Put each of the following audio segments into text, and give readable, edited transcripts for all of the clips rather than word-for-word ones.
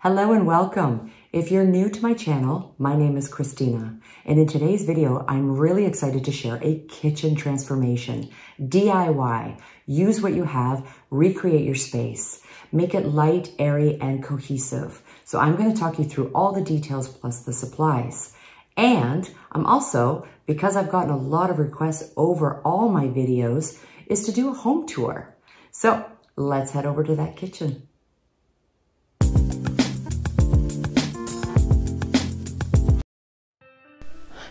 Hello and welcome. If you're new to my channel, my name is Christina, and in today's video, I'm really excited to share a kitchen transformation. DIY. Use what you have, recreate your space. Make it light, airy, and cohesive. So I'm going to talk you through all the details plus the supplies. And I'm also, because I've gotten a lot of requests over all my videos, is to do a home tour. So let's head over to that kitchen.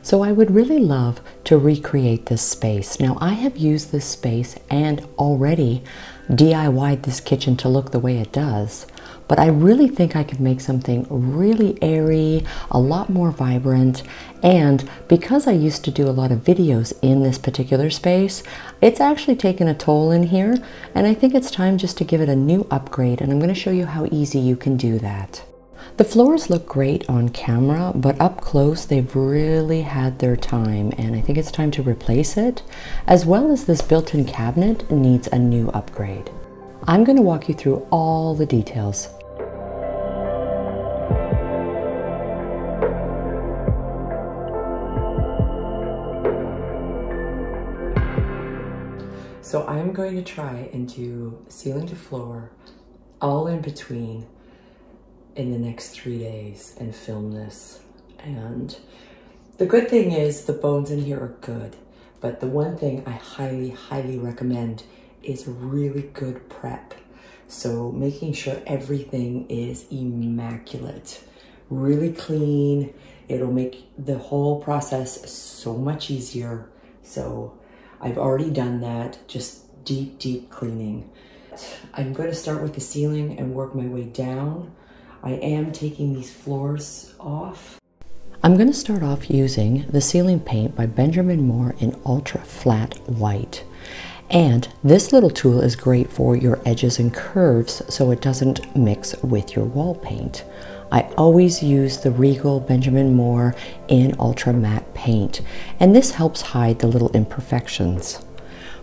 So I would really love to recreate this space. Now I have used this space and already DIY'd this kitchen to look the way it does, but I really think I could make something really airy, a lot more vibrant, and because I used to do a lot of videos in this particular space, it's actually taken a toll in here, and I think it's time just to give it a new upgrade, and I'm going to show you how easy you can do that. The floors look great on camera, but up close they've really had their time, and I think it's time to replace it, as well as this built-in cabinet needs a new upgrade. I'm going to walk you through all the details. So I'm going to try and do ceiling to floor, all in between, in the next 3 days and film this. And the good thing is the bones in here are good, but the one thing I highly recommend is really good prep. So making sure everything is immaculate, really clean. It'll make the whole process so much easier. So I've already done that, just deep cleaning. I'm going to start with the ceiling and work my way down. I am taking these floors off. I'm going to start off using the ceiling paint by Benjamin Moore in Ultra Flat White. And this little tool is great for your edges and curves so it doesn't mix with your wall paint. I always use the Regal Benjamin Moore in Ultra Matte Paint, and this helps hide the little imperfections.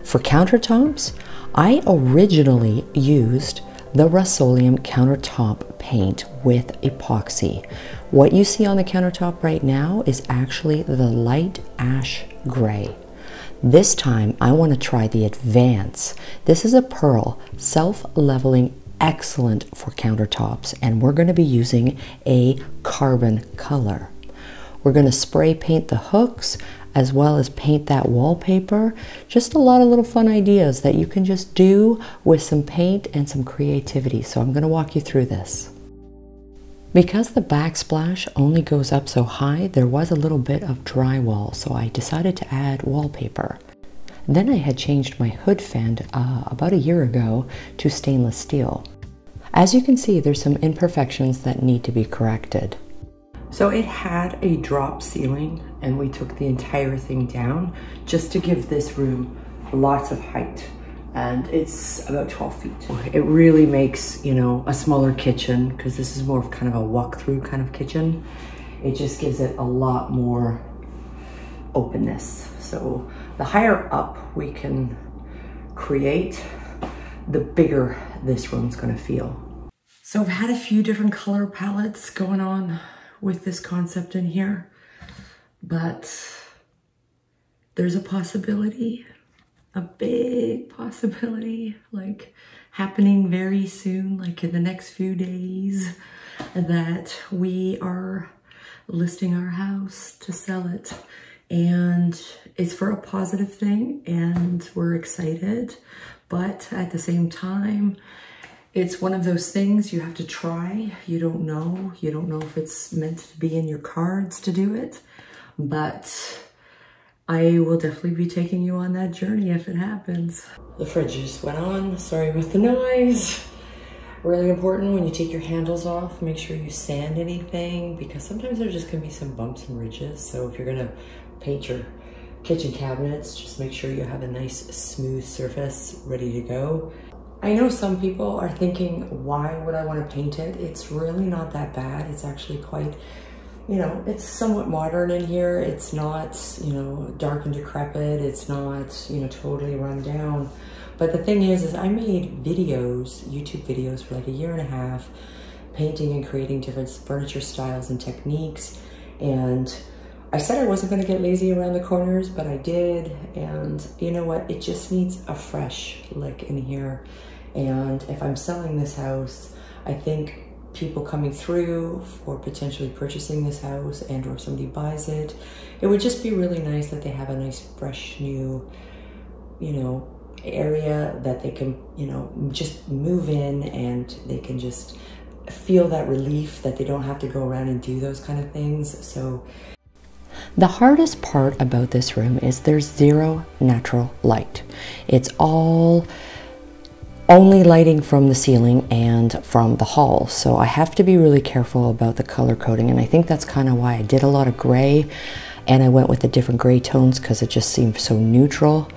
For countertops, I originally used the Rust-Oleum countertop paint with epoxy. What you see on the countertop right now is actually the light ash gray. This time I want to try the Advance. This is a pearl, self-leveling, excellent for countertops, and we're going to be using a carbon color. We're going to spray paint the hooks as well as paint that wallpaper. Just a lot of little fun ideas that you can just do with some paint and some creativity. So I'm going to walk you through this. Because the backsplash only goes up so high, there was a little bit of drywall, so I decided to add wallpaper. Then I had changed my hood fend about a year ago to stainless steel. As you can see, there's some imperfections that need to be corrected. So it had a drop ceiling, and we took the entire thing down just to give this room lots of height. And it's about 12 feet. It really makes, you know, a smaller kitchen, because this is more of kind of a walk-through kind of kitchen. It just gives it a lot more openness. So the higher up we can create, the bigger this room's gonna feel. So I've had a few different color palettes going on with this concept in here, but there's a possibility, a big possibility, like happening very soon, like in the next few days, that we are listing our house to sell it. And it's for a positive thing, and we're excited, but at the same time, it's one of those things you have to try. You don't know if it's meant to be in your cards to do it, but I will definitely be taking you on that journey if it happens. The fridge just went on, sorry with the noise. Really important when you take your handles off, make sure you sand anything, because sometimes there's just gonna be some bumps and ridges. So if you're gonna paint your kitchen cabinets, just make sure you have a nice smooth surface ready to go. I know some people are thinking, why would I want to paint it? It's really not that bad. It's actually quite, you know, it's somewhat modern in here. It's not, you know, dark and decrepit. It's not, you know, totally run down. But the thing is I made videos, YouTube videos for like a year and a half, painting and creating different furniture styles and techniques. And I said I wasn't gonna get lazy around the corners, but I did. And you know what? It just needs a fresh look in here. And if I'm selling this house, I think people coming through for potentially purchasing this house and or somebody buys it, it would just be really nice that they have a nice, fresh, new, you know, area that they can, you know, just move in and they can just feel that relief that they don't have to go around and do those kind of things. So the hardest part about this room is there's zero natural light. It's all only lighting from the ceiling and from the hall. So I have to be really careful about the color coding. And I think that's kind of why I did a lot of gray and I went with the different gray tones because it just seemed so neutral.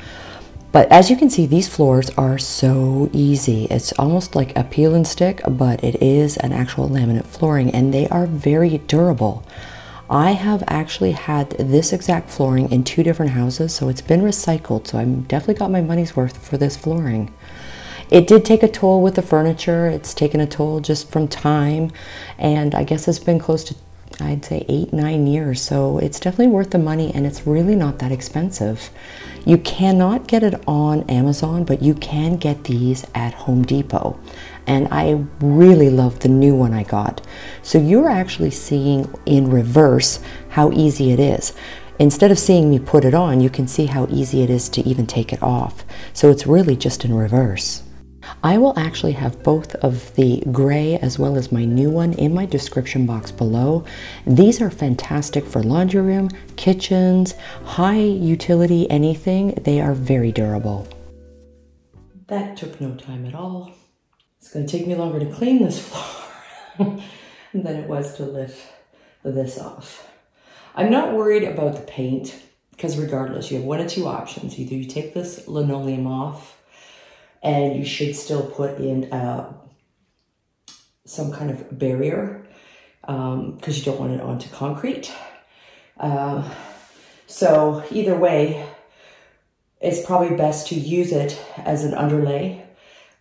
But as you can see, these floors are so easy. It's almost like a peel and stick, but it is an actual laminate flooring and they are very durable. I have actually had this exact flooring in 2 different houses, so it's been recycled. So I'm definitely got my money's worth for this flooring. It did take a toll with the furniture. It's taken a toll just from time. And I guess it's been close to, I'd say 8-9 years. So it's definitely worth the money and it's really not that expensive. You cannot get it on Amazon, but you can get these at Home Depot. And I really love the new one I got. So you're actually seeing in reverse how easy it is. Instead of seeing me put it on, you can see how easy it is to even take it off. So it's really just in reverse. I will actually have both of the gray as well as my new one in my description box below. These are fantastic for laundry room, kitchens, high utility, anything. They are very durable. That took no time at all. It's going to take me longer to clean this floor than it was to lift this off. I'm not worried about the paint because regardless, you have 1 of 2 options. Either you take this linoleum off and you should still put in some kind of barrier because you don't want it onto concrete. So either way, it's probably best to use it as an underlay,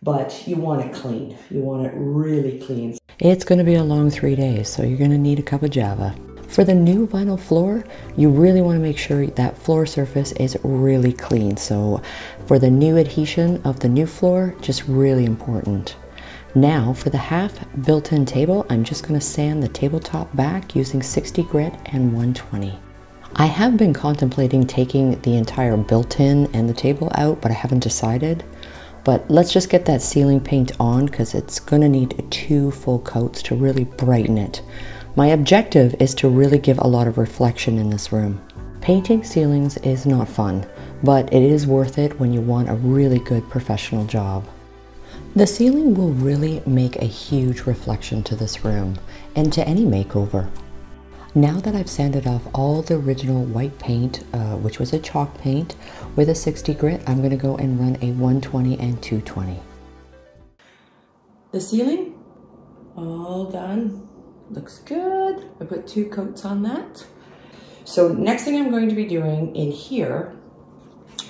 but you want it clean. You want it really clean. It's going to be a long 3 days, so you're going to need a cup of Java. For the new vinyl floor, you really want to make sure that floor surface is really clean. So for the new adhesion of the new floor, just really important. Now for the half built-in table, I'm just going to sand the tabletop back using 60 grit and 120. I have been contemplating taking the entire built-in and the table out, but I haven't decided. But let's just get that ceiling paint on because it's going to need 2 full coats to really brighten it. My objective is to really give a lot of reflection in this room. Painting ceilings is not fun, but it is worth it when you want a really good professional job. The ceiling will really make a huge reflection to this room and to any makeover. Now that I've sanded off all the original white paint, which was a chalk paint, with a 60 grit, I'm going to go and run a 120 and 220. The ceiling, all done. Looks good. I put 2 coats on that. So next thing I'm going to be doing in here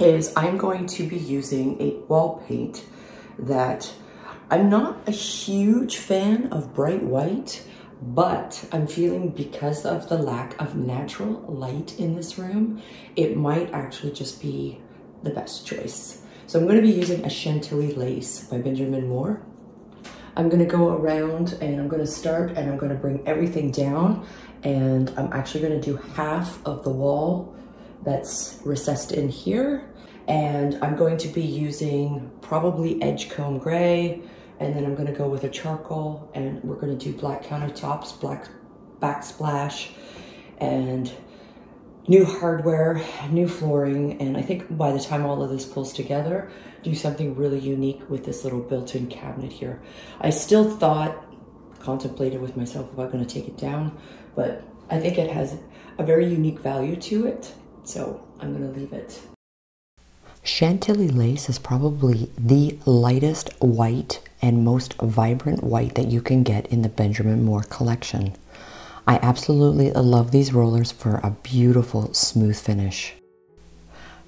is I'm going to be using a wall paint that I'm not a huge fan of bright white, but I'm feeling because of the lack of natural light in this room, it might actually just be the best choice. So I'm going to be using a Chantilly lace by Benjamin Moore. I'm going to go around and I'm going to start and I'm going to bring everything down, and I'm actually going to do half of the wall that's recessed in here, and I'm going to be using probably Edgecomb gray, and then I'm going to go with a charcoal, and we're going to do black countertops, black backsplash, and new hardware, new flooring, and I think by the time all of this pulls together, do something really unique with this little built-in cabinet here. I still contemplated with myself about going to take it down, but I think it has a very unique value to it, so I'm going to leave it. Chantilly lace is probably the lightest white and most vibrant white that you can get in the Benjamin Moore collection. I absolutely love these rollers for a beautiful smooth finish.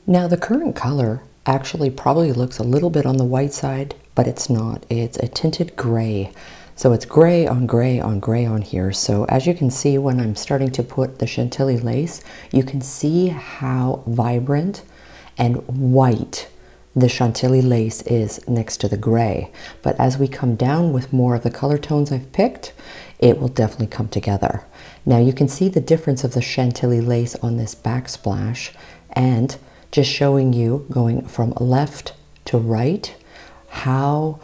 Now the current color actually probably looks a little bit on the white side, but it's not. It's a tinted gray. So it's gray on gray on gray on here. So as you can see, when I'm starting to put the Chantilly lace, you can see how vibrant and white the Chantilly lace is next to the gray. But as we come down with more of the color tones I've picked, it will definitely come together. Now you can see the difference of the Chantilly lace on this backsplash, and just showing you going from left to right, how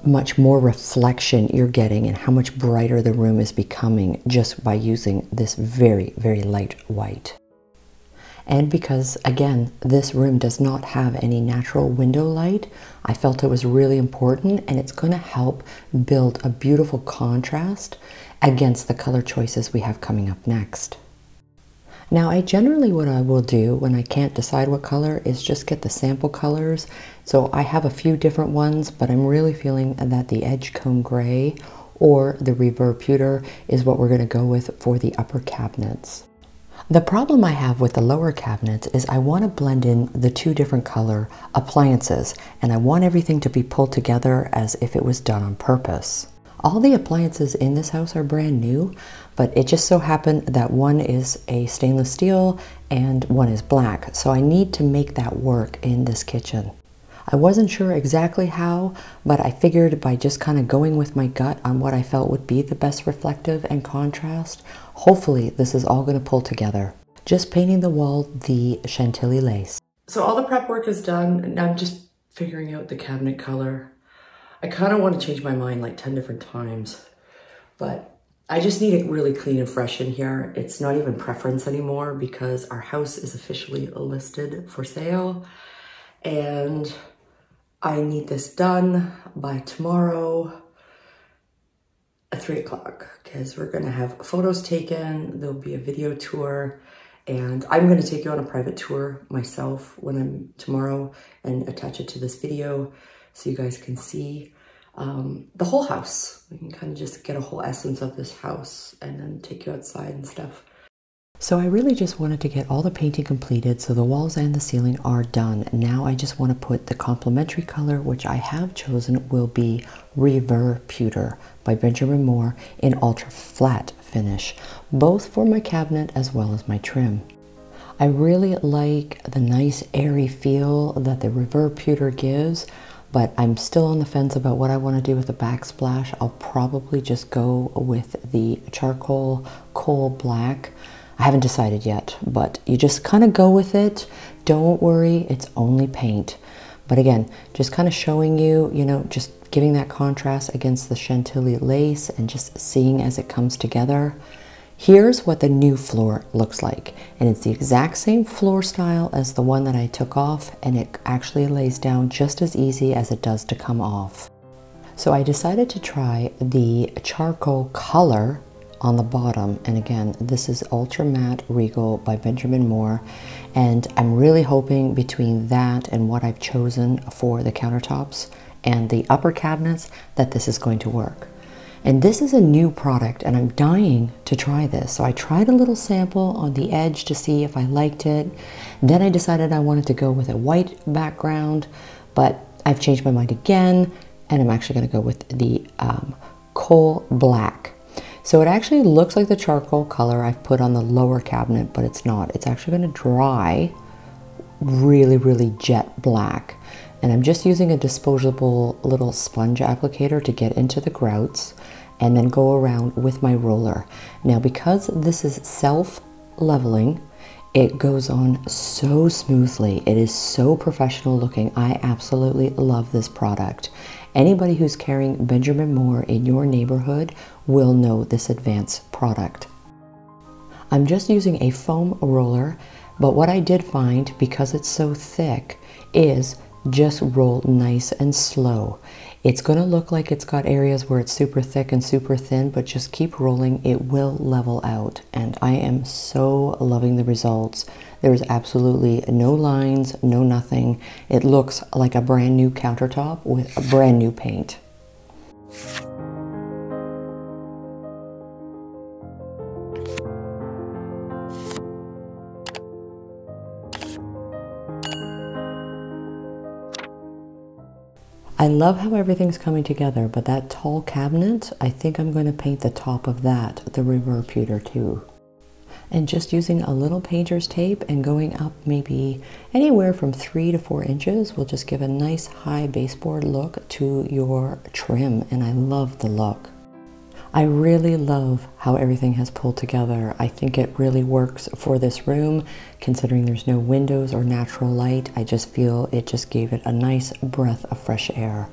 much more reflection you're getting and how much brighter the room is becoming just by using this very, very light white. And because, again, this room does not have any natural window light, I felt it was really important, and it's going to help build a beautiful contrast against the color choices we have coming up next. Now, what I will do when I can't decide what color is just get the sample colors. So I have a few different ones, but I'm really feeling that the Edgecomb Gray or the Reverb Pewter is what we're going to go with for the upper cabinets. The problem I have with the lower cabinets is I want to blend in the two different color appliances, and I want everything to be pulled together as if it was done on purpose. All the appliances in this house are brand new, but it just so happened that one is a stainless steel and one is black. So I need to make that work in this kitchen. I wasn't sure exactly how, but I figured by just kind of going with my gut on what I felt would be the best reflective and contrast, hopefully this is all going to pull together. Just painting the wall the Chantilly lace. So all the prep work is done, and I'm just figuring out the cabinet color. I kind of want to change my mind like 10 different times, but I just need it really clean and fresh in here. It's not even preference anymore because our house is officially listed for sale, and I need this done by tomorrow at 3 o'clock because we're going to have photos taken. There'll be a video tour, and I'm going to take you on a private tour myself when I'm tomorrow and attach it to this video so you guys can see the whole house. We can kind of just get a whole essence of this house and then take you outside and stuff. So I really just wanted to get all the painting completed, so the walls and the ceiling are done. Now I just want to put the complementary color, which I have chosen will be Reverb Pewter by Benjamin Moore in ultra flat finish, both for my cabinet as well as my trim. I really like the nice airy feel that the Reverb Pewter gives, but I'm still on the fence about what I want to do with the backsplash. I'll probably just go with the charcoal coal black. I haven't decided yet, but you just kind of go with it. Don't worry, it's only paint. But again, just kind of showing you, just giving that contrast against the Chantilly lace and just seeing as it comes together. Here's what the new floor looks like, and it's the exact same floor style as the one that I took off, and it actually lays down just as easy as it does to come off. So I decided to try the charcoal color on the bottom, and again, this is Ultra Matte Regal by Benjamin Moore, and I'm really hoping between that and what I've chosen for the countertops and the upper cabinets that this is going to work. And this is a new product, and I'm dying to try this. So I tried a little sample on the edge to see if I liked it. Then I decided I wanted to go with a white background, but I've changed my mind again, and I'm actually going to go with the coal black. So it actually looks like the charcoal color I've put on the lower cabinet, but it's not. It's actually going to dry really, really jet black. And I'm just using a disposable little sponge applicator to get into the grouts and then go around with my roller. Now, because this is self-leveling, it goes on so smoothly. It is so professional looking. I absolutely love this product. Anybody who's carrying Benjamin Moore in your neighborhood will know this advanced product. I'm just using a foam roller, but what I did find, because it's so thick, is just roll nice and slow. It's going to look like it's got areas where it's super thick and super thin, but just keep rolling. It will level out, and I am so loving the results. There's absolutely no lines, no nothing. It looks like a brand new countertop with a brand new paint. I love how everything's coming together, but that tall cabinet, I think I'm going to paint the top of that, the reverb pewter too. And just using a little painter's tape and going up maybe anywhere from 3 to 4 inches will just give a nice high baseboard look to your trim, and I love the look. I really love how everything has pulled together. I think it really works for this room, considering there's no windows or natural light. I just feel it just gave it a nice breath of fresh air.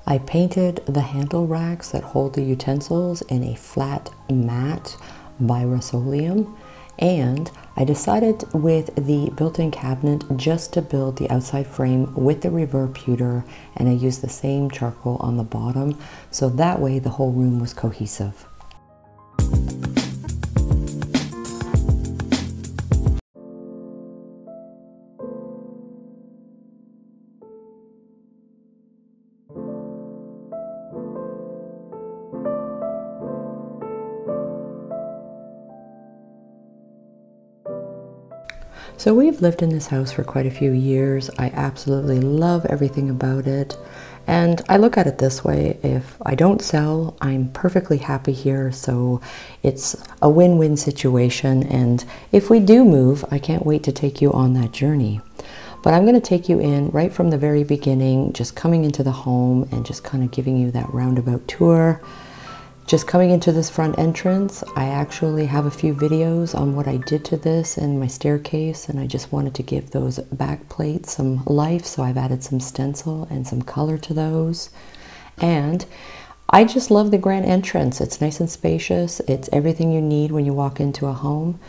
I painted the handle racks that hold the utensils in a flat matte by Rust-Oleum, and I decided with the built-in cabinet just to build the outside frame with the reverb pewter, and I used the same charcoal on the bottom, so that way the whole room was cohesive. So we've lived in this house for quite a few years. I absolutely love everything about it. And I look at it this way, if I don't sell, I'm perfectly happy here. So it's a win-win situation. And if we do move, I can't wait to take you on that journey. But I'm going to take you in right from the very beginning, just coming into the home and just kind of giving you that roundabout tour. Just coming into this front entrance, I actually have a few videos on what I did to this and my staircase, and I just wanted to give those back plates some life, so I've added some stencil and some color to those. And I just love the grand entrance. It's nice and spacious. It's everything you need when you walk into a home.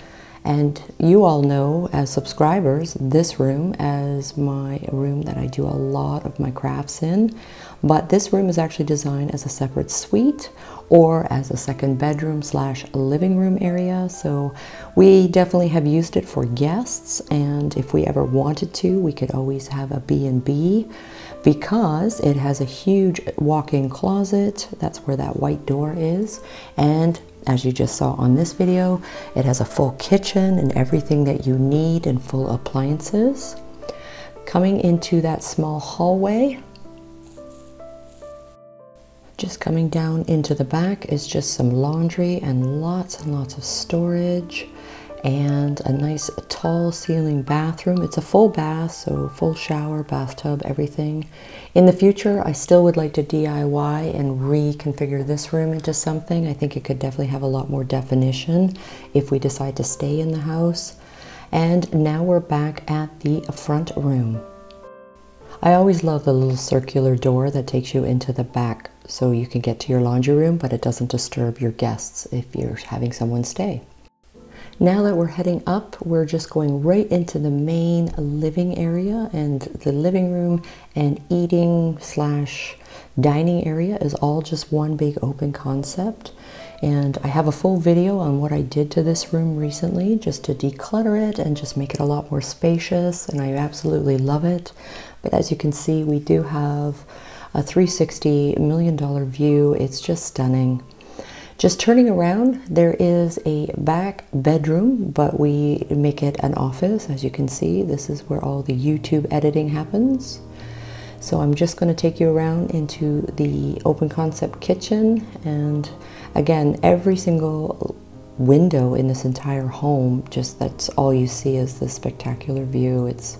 And you all know, as subscribers, this room as my room that I do a lot of my crafts in. But this room is actually designed as a separate suite or as a second bedroom / living room area. So we definitely have used it for guests, and if we ever wanted to, we could always have a B&B, because it has a huge walk-in closet. That's where that white door is. And as you just saw on this video, it has a full kitchen and everything that you need and full appliances. Coming into that small hallway, just coming down into the back is just some laundry and lots of storage, and a nice tall ceiling bathroom. It's a full bath, so full shower, bathtub, everything. In the future, I still would like to DIY and reconfigure this room into something. I think it could definitely have a lot more definition if we decide to stay in the house. And now we're back at the front room. I always love the little circular door that takes you into the back so you can get to your laundry room, but it doesn't disturb your guests if you're having someone stay. Now that we're heading up, we're just going right into the main living area, and the living room and eating / dining area is all just one big open concept. And I have a full video on what I did to this room recently just to declutter it and just make it a lot more spacious, and I absolutely love it. But as you can see, we do have a $360 million view. It's just stunning. Just turning around, there is a back bedroom, but we make it an office. As you can see, this is where all the YouTube editing happens. So I'm just going to take you around into the open concept kitchen, and again, every single window in this entire home, just that's all you see is this spectacular view. It's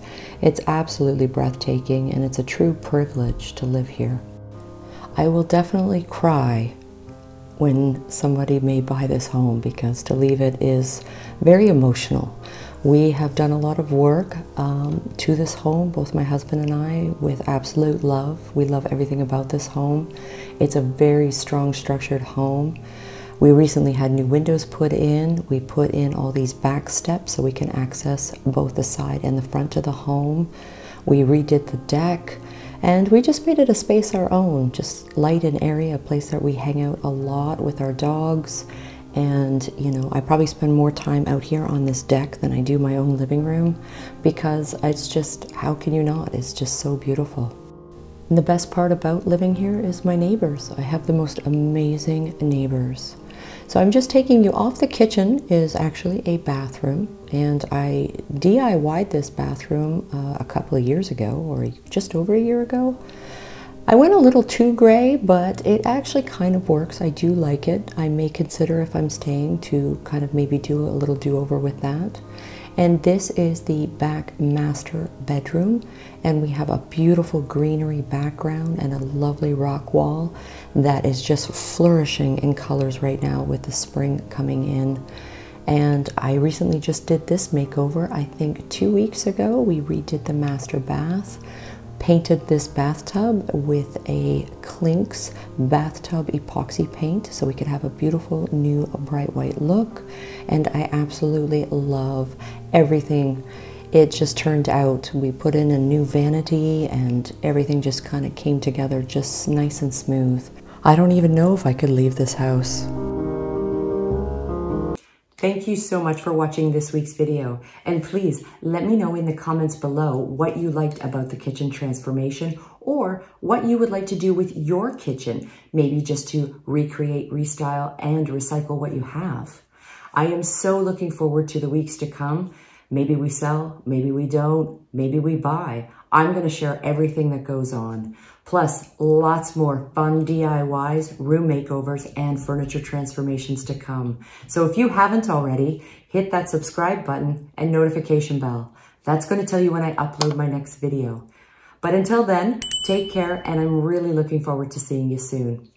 absolutely breathtaking, and it's a true privilege to live here. I will definitely cry when somebody may buy this home, because to leave it is very emotional. We have done a lot of work to this home, both my husband and I, with absolute love. We love everything about this home. It's a very strong structured home. We recently had new windows put in. We put in all these back steps so we can access both the side and the front of the home. We redid the deck, and we just made it a space our own, just light and airy, a place that we hang out a lot with our dogs. And, you know, I probably spend more time out here on this deck than I do my own living room, because it's just, how can you not? It's just so beautiful. And the best part about living here is my neighbors. I have the most amazing neighbors. So I'm just taking you off. The kitchen is actually a bathroom, and I DIY'd this bathroom a couple of years ago, or just over a year ago. I went a little too gray, but it actually kind of works. I do like it. I may consider, if I'm staying, to kind of maybe do a little do-over with that. And this is the back master bedroom, and we have a beautiful greenery background and a lovely rock wall that is just flourishing in colors right now with the spring coming in. And I recently just did this makeover. I think 2 weeks ago we redid the master bath, painted this bathtub with a Clinks bathtub epoxy paint so we could have a beautiful new bright white look. And I absolutely love everything. It just turned out, we put in a new vanity and everything just kind of came together just nice and smooth. I don't even know if I could leave this house. Thank you so much for watching this week's video, and please let me know in the comments below what you liked about the kitchen transformation, or what you would like to do with your kitchen, maybe just to recreate, restyle, and recycle what you have. I am so looking forward to the weeks to come. Maybe we sell, maybe we don't, maybe we buy. I'm going to share everything that goes on. Plus, lots more fun DIYs, room makeovers, and furniture transformations to come. So if you haven't already, hit that subscribe button and notification bell. That's going to tell you when I upload my next video. But until then, take care, and I'm really looking forward to seeing you soon.